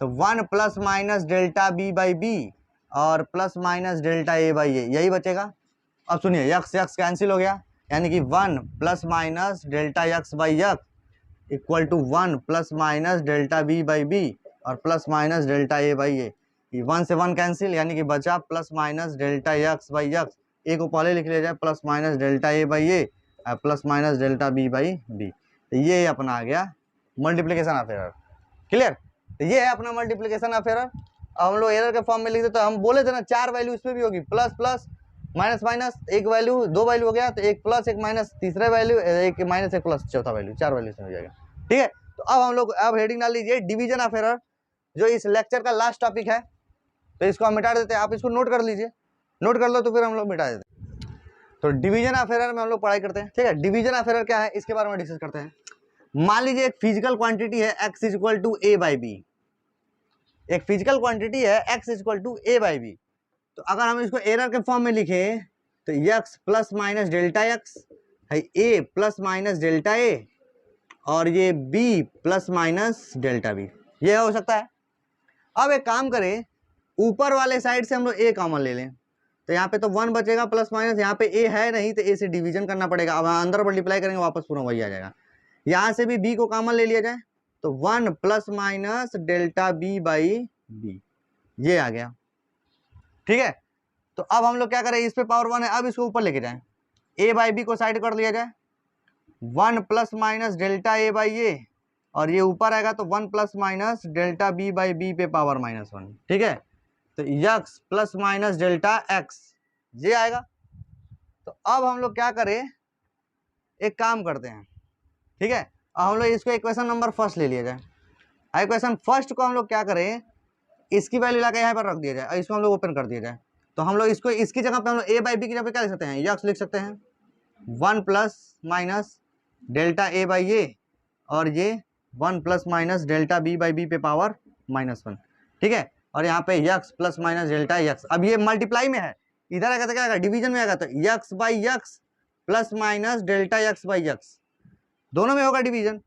तो 1 plus minus delta B by B और plus minus delta A by A, यही बचेगा। अब सुनिए, यक्स यक्स कैंसिल हो गया, यानी कि 1 plus minus delta X by X equal to 1 plus minus delta B by B और plus minus delta A by A, 1 से 1 कैंसिल, यानी कि बचा plus minus delta X by X, A को पहले लिख लिया जाए, plus minus delta A by A plus minus delta B by B. तो ये अपना आ गया मल्टीप्लिकेशन ऑफ एरर। क्लियर? तो ये है अपना मल्टीप्लिकेशन ऑफ एरर। अब हम लोग एरर के फॉर्म में लिखते तो हम बोले थे ना 4 वैल्यू इसमें भी होगी, प्लस प्लस माइनस माइनस, एक वैल्यू 2 वैल्यू हो गया, तो एक प्लस एक माइनस तीसरा वैल्यू, एक माइनस एक प्लस चौथा वैल्यू, 4 वैल्यू इसमें हो जाएगा। ठीक है, तो अब हम लोग अब हेडिंग डाल लीजिए डिवीजन ऑफ एरर, जो इस लेक्चर का लास्ट टॉपिक है। तो इसको हम मिटा देते हैं, आप इसको नोट कर लीजिए, नोट कर लो तो फिर हम लोग मिटा देते हैं। तो डिवीजन ऑफ एरर में हम लोग पढ़ाई करते हैं। ठीक है, डिवीजन ऑफ एरर क्या है इसके बारे में डिस्कस करते हैं। मान लीजिए एक फिजिकल क्वांटिटी है x equal to A by B, एक फिजिकल क्वांटिटी है x equal to A by B. तो अगर हम इसको एरर के फॉर्म में लिखे तो x plus minus delta X है, a plus minus delta A, और ये b plus minus delta B, ये हो सकता है। अब एक काम करें, ऊपर वाले साइड से हम लोग a कॉमन ले लें, तो यहाँ पे तो 1 बचेगा प्लस माइनस, यहाँ पे a है नहीं तो a से डिवीजन करना पड़ेगा। अब अंदर मल्टीप्लाई करेंगे वापस पूरा वही आ जाएगा। यहाँ से भी b को कॉमन ले लिया जाए तो 1 plus minus delta b by B, ये आ गया। ठीक है, तो अब हम लोग क्या करें, इस पे पावर 1 है, अब इसको ऊपर लेके जाएं, a बाई बी को साइड कर लिया जाए, 1 plus minus delta A by A, और ये ऊपर आएगा तो 1 plus minus delta B by B पे पावर -1। ठीक है, तो x plus minus delta X ये आएगा। तो अब हम लोग क्या करें, एक काम करते हैं। ठीक है, अब हम लोग इसको इक्वेशन नंबर फर्स्ट ले लिया जाए। इक्वेशन फर्स्ट को हम लोग क्या करें, इसकी वैल्यू लाकर यहाँ पर रख दिया जाए और इसको हम लोग ओपन कर दिया जाए। तो हम लोग इसको इसकी जगह पे हम लोग ए बाई बी की जगह पे क्या लिख सकते हैं, यक्स लिख सकते हैं, 1 plus minus delta A by A, और ये 1 plus minus delta B by B पे पावर -1। ठीक है, और यहाँ पे X plus minus delta X. अब ये मल्टीप्लाई में है, इधर आएगा तो क्या आएगा, डिवीजन में आएगा तो X by X plus minus delta X by X, दोनों में होगा डिवीजन।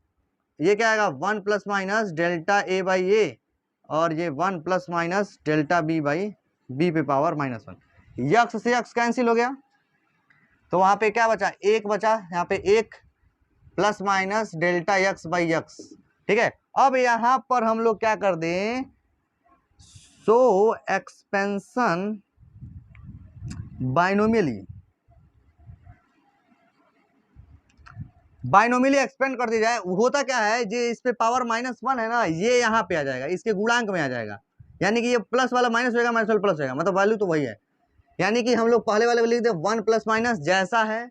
ये क्या आएगा, 1 plus minus delta A by A, और ये 1 plus minus delta B by B पे पावर -1। यक्स से यक्स कैंसिल हो गया, तो वहां पे क्या बचा, एक बचा, यहाँ पे 1 plus minus delta X by x. ठीक है, अब यहाँ पर हम लोग क्या कर दें, सो एक्सपेंशन बाइनोमियली एक्सपेंड कर दी जाए। होता क्या है, जे इस पे पावर -1 है ना, ये यहाँ पे आ जाएगा, इसके गुणांक में आ जाएगा, यानी कि ये प्लस वाला माइनस होगा, माइनस वाला प्लस होगा, मतलब वैल्यू तो वही है। यानी कि हम लोग पहले वाले लिख दे 1 प्लस माइनस जैसा है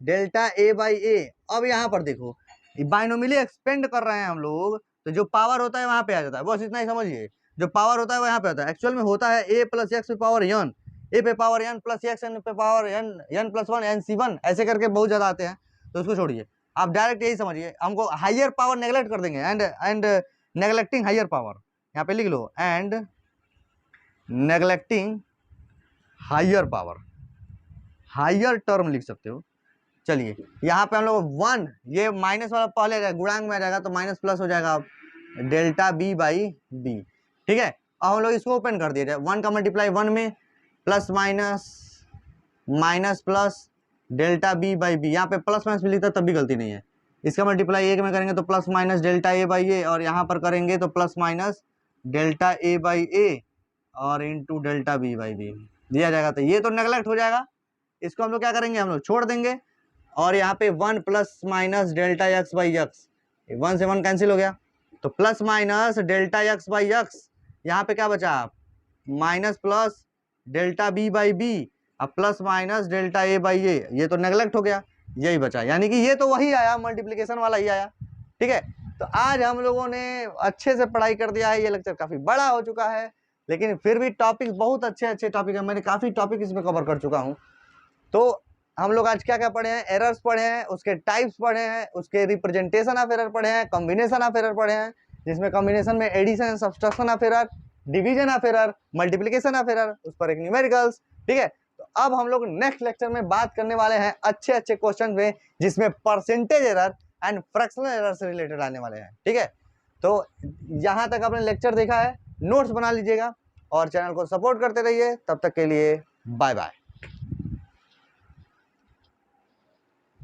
डेल्टा ए बाई ए। अब यहाँ पर देखो बाइनोमियली एक्सपेंड कर रहे हैं हम लोग, तो जो पावर होता है वहां पे आ जाता है, बस इतना ही समझिए, जो पावर होता है वो यहाँ पे होता है। एक्चुअल में होता है a प्लस एक्स पे पावर n, a पे power n plus x n पे पावर n प्लस 1 nc1, ऐसे करके बहुत ज्यादा आते हैं, तो उसको छोड़िए, आप डायरेक्ट यही समझिए, हमको हायर पावर नेगलेक्ट कर देंगे, एंड नेगलेक्टिंग हायर पावर, यहाँ पे लिख लो, and neglecting higher power, higher term लिख सकते हो। चलिए यहाँ पे हम लोग 1, ये माइनस वाला पहले गुणांक में आ जाएगा तो माइनस प्लस हो जाएगा डेल्टा बी बाई बी। ठीक है, अब हम लोग इसको ओपन कर दिया जाए, 1 का मल्टीप्लाई 1 में, plus minus minus plus delta B by B, यहाँ पे प्लस माइनस भी लिखता तब भी गलती नहीं है। इसका मल्टीप्लाई 1 में करेंगे तो plus minus delta A by A, और यहाँ पर करेंगे तो plus minus delta A by A और into delta B by B दिया जाएगा। तो ये तो नेगलेक्ट हो जाएगा, इसको हम लोग क्या करेंगे, हम लोग छोड़ देंगे, और यहाँ पे 1 plus minus delta X by X, 1 से 1 कैंसिल हो गया, तो plus minus delta X by X, यहाँ पे क्या बचा, minus plus delta B by B, अब plus minus delta A by A, ये तो नेगलेक्ट हो गया, यही बचा, यानी कि ये तो वही आया, मल्टीप्लिकेशन वाला ही आया। ठीक है, तो आज हम लोगों ने अच्छे से पढ़ाई कर दिया है, ये लेक्चर काफी बड़ा हो चुका है, लेकिन फिर भी टॉपिक बहुत अच्छे टॉपिक है, मैंने काफी टॉपिक इसमें कवर कर चुका हूँ। तो हम लोग आज क्या क्या पढ़े हैं, एरर्स पढ़े हैं, उसके टाइप्स पढ़े हैं, उसके रिप्रेजेंटेशन ऑफ एरर पढ़े हैं, कॉम्बिनेशन ऑफ एरर पढ़े हैं, जिसमें कॉम्बिनेशन में addition, subtraction of error, division of error, multiplication of error, उस पर एक न्यूमेरिकल्स। ठीक है, तो अब हम लोग नेक्स्ट लेक्चर में बात करने वाले हैं अच्छे क्वेश्चन में, जिसमें percentage error and fractional error से रिलेटेड आने वाले हैं। ठीक है, तो यहाँ तक आपने लेक्चर देखा है, नोट्स बना लीजिएगा और चैनल को सपोर्ट करते रहिए। तब तक के लिए बाय बाय।